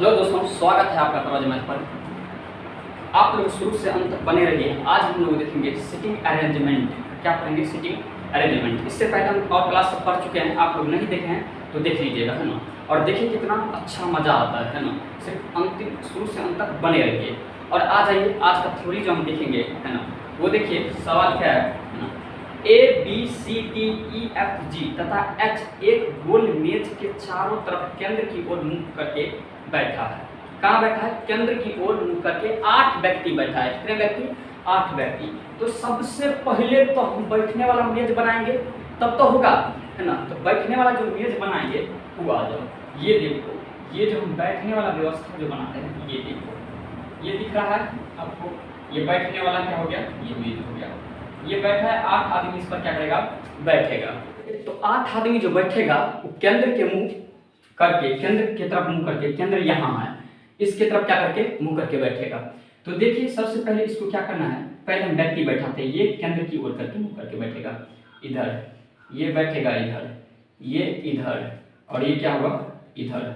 Hello दोस्तों, स्वागत है आपका प्रवाज मैथ पर। आप लोग शुरू से अंत तक बने रहिए। आज हम लोग देखेंगे सिटिंग अरेंजमेंट। क्या पढ़ेंगे? Sitting arrangement. इससे पहले हम और क्लास पढ़ चुके हैं, आप लोग नहीं देखे हैं तो देख लीजिएगा, है ना। और देखिए कितना अच्छा मज़ा आता है ना। सिर्फ अंतिम शुरू से अंत तक बने रहिए। और आ जाइए, आज का थ्योरी जो हम देखेंगे, है ना, वो देखिए सवाल क्या है ना। A B C D E F G तथा एच एक गोल मेज के चारों तरफ केंद्र की ओर मुंह करके बैठा है। कहाँ बैठा है? केंद्र की ओर मुंह करके 8 व्यक्ति बैठा है। कितने व्यक्ति? 8 व्यक्ति। तो सबसे पहले तो हम बैठने वाला मेज बनाएंगे, तब तो होगा, है ना। तो बैठने वाला जो मेज बनाएंगे वो आ जाओ। ये देखो, ये जो हम बैठने वाला व्यवस्था जो बनाते हैं, ये देखो, ये दिख रहा है आपको। ये बैठने वाला क्या हो गया? ये मेज हो गया। ये बैठा है, 8 आदमी इस पर क्या करेगा? बैठेगा। तो 8 आदमी जो बैठेगा वो केंद्र के मुंह करके, केंद्र की तरफ मुंह करके, केंद्र यहाँ है, इसके तरफ क्या करके? मुंह करके बैठेगा। तो देखिए सबसे पहले इसको क्या करना है, पहले हम व्यक्ति बैठाते हैं। ये केंद्र की ओर करके मुंह करके बैठेगा इधर, ये बैठेगा इधर, ये इधर, और ये क्या होगा? इधर।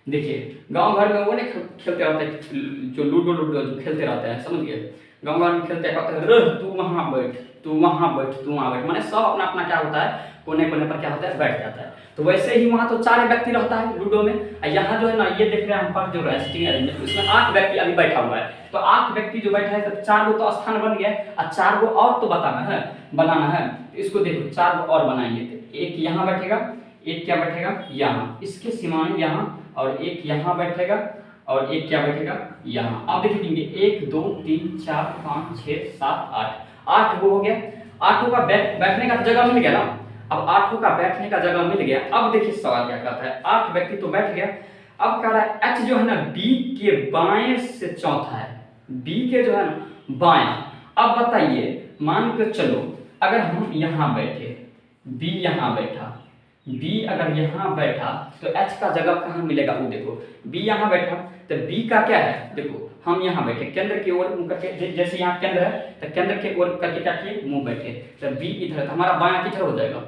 देखिए गांव घर में वो नहीं खेलते रहते हैं, जो लूडो जो खेलते रहते हैं, समझ गए। गांव घर में खेलते कहते हैं, रह तू वहाँ बैठ, तू वहाँ बैठ, तू वहाँ बैठ, माने सब अपना अपना क्या होता है, कोने कोने पर क्या होता है? बैठ जाता है। तो वैसे ही वहाँ तो 4 व्यक्ति रहता है लूडो में। यहाँ जो है ना, ये देख रहे हैं हम पर जो सिटिंग अरेंजमेंट, उसमें 8 व्यक्ति अभी बैठा हुआ है। तो 8 व्यक्ति जो बैठा है, तो 4 गो तो स्थान बन गया और 4 गो और तो बनाना है। तो इसको देखो, 4 गो और बनाएंगे। तो एक यहाँ बैठेगा, एक क्या बैठेगा? यहाँ, इसके सिमानी यहाँ, और एक यहाँ बैठेगा, और एक क्या बैठेगा? यहाँ। आप देखेंगे 1 2 3 4 5 6 7 8 गो हो गया। 8 का बैठने का जगह मिल गया ना। अब 8 का बैठने का जगह मिल गया। अब देखिए सवाल क्या कहता है, 8 व्यक्ति तो बैठ गया। अब कह रहा है एच जो है ना, बी के बाएं से चौथा है, बी के जो है ना बायां। अब बताइए, मान के चलो अगर हम यहाँ बैठे, बी यहाँ बैठा, बी अगर यहाँ बैठा तो एच का जगह कहाँ मिलेगा? वो देखो, बी यहाँ बैठा तो बी का क्या है? देखो हम यहाँ बैठे, केंद्र की ओर मुंह करके, जैसे यहाँ केंद्र है तो केंद्र के ओर करके क्या किए? मुंह बैठे। तो बी इधर, तो हमारा बायां किधर हो जाएगा?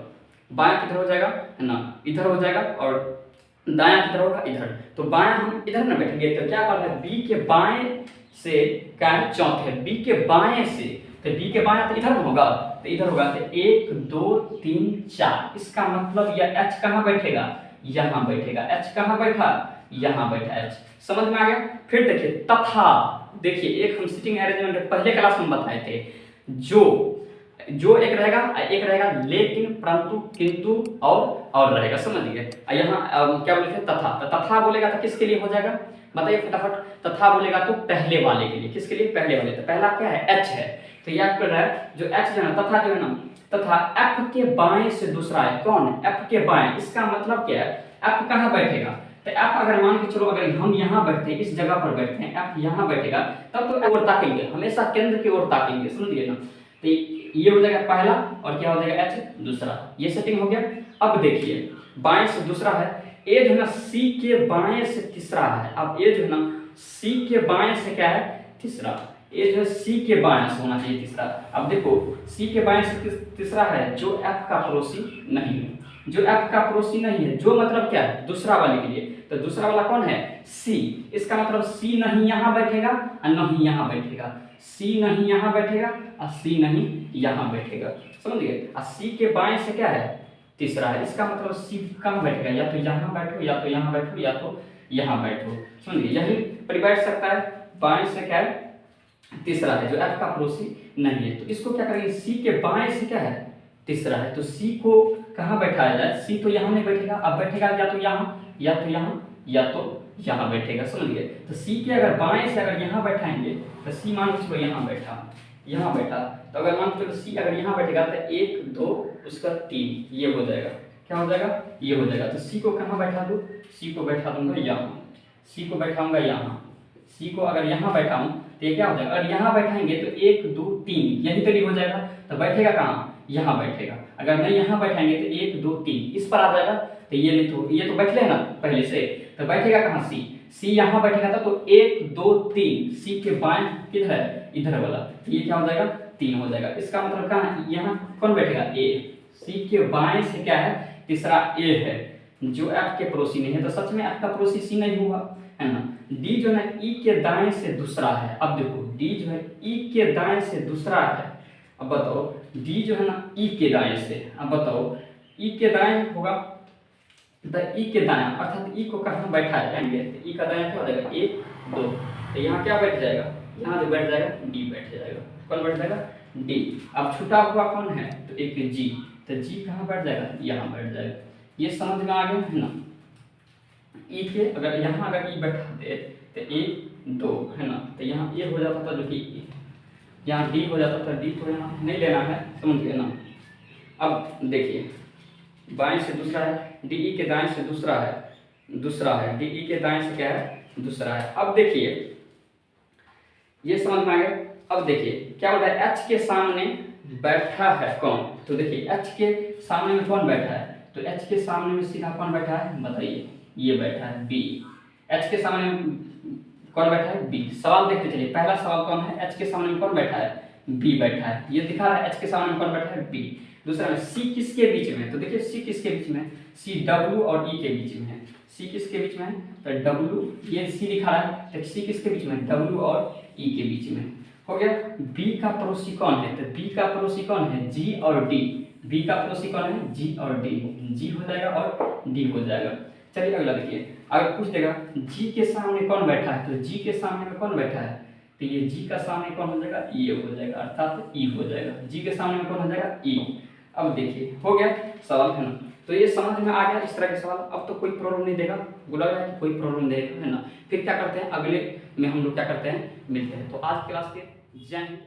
बायां किधर हो जाएगा, है ना, इधर हो जाएगा। और दायां किधर होगा? इधर। तो बायां हम इधर ना बैठेंगे, तो क्या कर रहे हैं? बी के बाएं से क्या है? चौथे, बी के बाएं से, तो बी के बाएं तो इधर होगा, तो इधर होगा। तो 1 2 3 4, इसका मतलब यह एच कहाँ बैठेगा? यहाँ बैठेगा। एच कहाँ बैठा? यहाँ बैठा एच। समझ में आ गया? फिर देखिए तथा, देखिए एक हम सिटिंग अरेंजमेंट पहले क्लास में बताए थे, जो एक रहेगा लेकिन, परंतु, किंतु और रहेगा, समझ गए। यहाँ क्या बोले थे? तथा। तो तथा बोलेगा तो किसके लिए हो जाएगा? बताइए फटाफट। तथा बोलेगा तो पहले वाले के लिए। किसके लिए? पहले वाले। तो पहला क्या है? एच है। तो याद कर रहा है, जो एच जो है ना, तथा जो है ना, तथा एफ के बाएं से दूसरा है। कौन? एफ के बाएं। इसका मतलब क्या है? एफ कहाँ बैठेगा? तो एफ अगर मान के चलो, अगर हम यहाँ बैठते हैं, इस जगह पर बैठते हैं, एफ यहाँ बैठेगा, तब तो ओर ताकेंगे, हमेशा केंद्र की ओर ताकेंगे, समझिए ना। तो ये हो जाएगा पहला, और क्या हो जाएगा? एच दूसरा। ये सेटिंग हो गया। अब देखिए बाएं से दूसरा है, ए जो है ना सी के बाएं से तीसरा है। अब ए जो है ना सी के बाएं से क्या है? तीसरा। ए जो है सी के बाएं से होना चाहिए तीसरा। अब देखो सी के बाएं से तीसरा है, जो एफ का पड़ोसी नहीं है, जो एफ का पड़ोसी नहीं है, जो मतलब क्या है? दूसरा वाले के लिए। तो दूसरा वाला कौन है? सी। इसका मतलब सी नहीं यहाँ बैठेगा और नहीं यहाँ बैठेगा, सी नहीं यहाँ बैठेगा और सी नहीं यहाँ बैठेगा, समझ गए। और सी के बाएं से क्या है? तीसरा है। इसका मतलब सी कहाँ बैठेगा? या तो यहाँ बैठो, या तो यहाँ बैठो, या तो यहाँ बैठो, समझ गए। यही पर बैठ सकता है। बाएं से क्या है? तीसरा है, जो एफ का पड़ोसी नहीं है। तो इसको क्या करेंगे? सी के बाएं से क्या है? तीसरा है। तो सी को कहाँ बैठाया जाए? सी तो यहाँ नहीं बैठेगा, अब बैठेगा या तो यहाँ, या तो यहाँ, या तो यहाँ बैठेगा, समझ गए। तो सी के अगर बाएं से अगर यहाँ बैठाएंगे, तो सी मान के चलो यहाँ बैठा, यहाँ बैठा। तो अगर मान के चलो सी अगर यहाँ बैठेगा तो 1 2 उसका 3, ये हो जाएगा। क्या हो जाएगा? ये हो जाएगा। तो सी को कहाँ बैठा दूँ? सी को बैठा दूंगा यहाँ, सी को बैठाऊंगा यहाँ। सी को अगर यहाँ बैठाऊँ तो ये क्या हो जाएगा? अगर यहाँ बैठाएंगे तो 1 2 3 यही तरी हो जाएगा। तो बैठेगा कहाँ? यहाँ बैठेगा। अगर नहीं यहाँ बैठाएंगे तो 1 2 3 इस पर आ जाएगा। तो ये तो बैठ ले ना पहले से, तो बैठेगा कहाँ? सी। सी यहाँ बैठेगा था, तो 1 2 3 सी के बाएं किधर है? इधर वाला। तो ये क्या हो जाएगा? 3 हो जाएगा। इसका मतलब कहाँ है? यहाँ कौन बैठेगा? ए। सी के बाएं से क्या है? तीसरा ए है, जो एफ के पड़ोसी नहीं है। तो सच में एफ का पड़ोसी सी नहीं हुआ, है ना। डी जो है ना ई के दाएं से दूसरा है। अब देखो डी जो है ई के दाएं से दूसरा है। अब बताओ डी जो है ना ई के दाएं से, अब बताओ ई के दाएं होगा तो ई के दाएं अर्थात ई को कहाँ बैठाया जाएंगे, तो ई का दाएं क्या हो जाएगा 1 2, तो यहाँ क्या बैठ जाएगा, यहाँ जो बैठ जाएगा डी बैठ जाएगा। कौन बैठ जाएगा डी। अब छूटा हुआ कौन है तो एक जी, तो जी कहाँ बैठ जाएगा यहाँ बैठ जाएगा। ये समझ में आ गया है ना। ई के अगर यहाँ अगर ई बैठा दे तो 1 2 है ना, तो यहाँ ए हो जाता था जो कि यहाँ डी हो जाता था, डी तो यहाँ नहीं लेना है, समझ गए ना। अब देखिए बाएं से दूसरा है, डी ई के दाएं से दूसरा है, डी ई के दाएं से क्या है दूसरा है। अब देखिए ये समझ में आ गया। अब देखिए क्या बोल रहा है एच के सामने बैठा है कौन, तो देखिए एच के सामने में कौन बैठा है, तो एच के सामने में सीधा कौन बैठा है बताइए, ये बैठा है बी। एच के सामने कौन बैठा है बी। सवाल देखते चलिए, पहला सवाल कौन है एच के सामने में कौन बैठा है बी बैठा है, ये दिखा रहा है एच के सामने में कौन बैठा है बी। दूसरा में सी किसके बीच में, तो देखिए सी किसके बीच में, सी डब्ल्यू और ई के बीच में है। सी किसके बीच में है तो डब्ल्यू, ये सी दिखा रहा है, तो सी किसके बीच में डब्ल्यू और ई के बीच में हो गया। बी का पड़ोसी कौन है, तो बी का पड़ोसी कौन है जी और डी। बी का पड़ोसी कौन है जी और डी, जी हो जाएगा और डी हो जाएगा। चलिए अगला देखिए, अगर पूछ देगा जी के सामने कौन बैठा है, तो जी के सामने में कौन बैठा है, तो ये जी का सामने कौन हो जाएगा ये हो जाएगा अर्थात ई हो जाएगा। जी के सामने में कौन हो जाएगा ई। अब देखिए हो गया सवाल है ना, तो ये समझ में आ गया इस तरह के सवाल। अब तो कोई प्रॉब्लम नहीं देगा, बोला गया कि कोई प्रॉब्लम देगा है ना। फिर क्या करते हैं अगले में हम लोग क्या करते हैं मिलते हैं। तो आज क्लास के जय हिंद।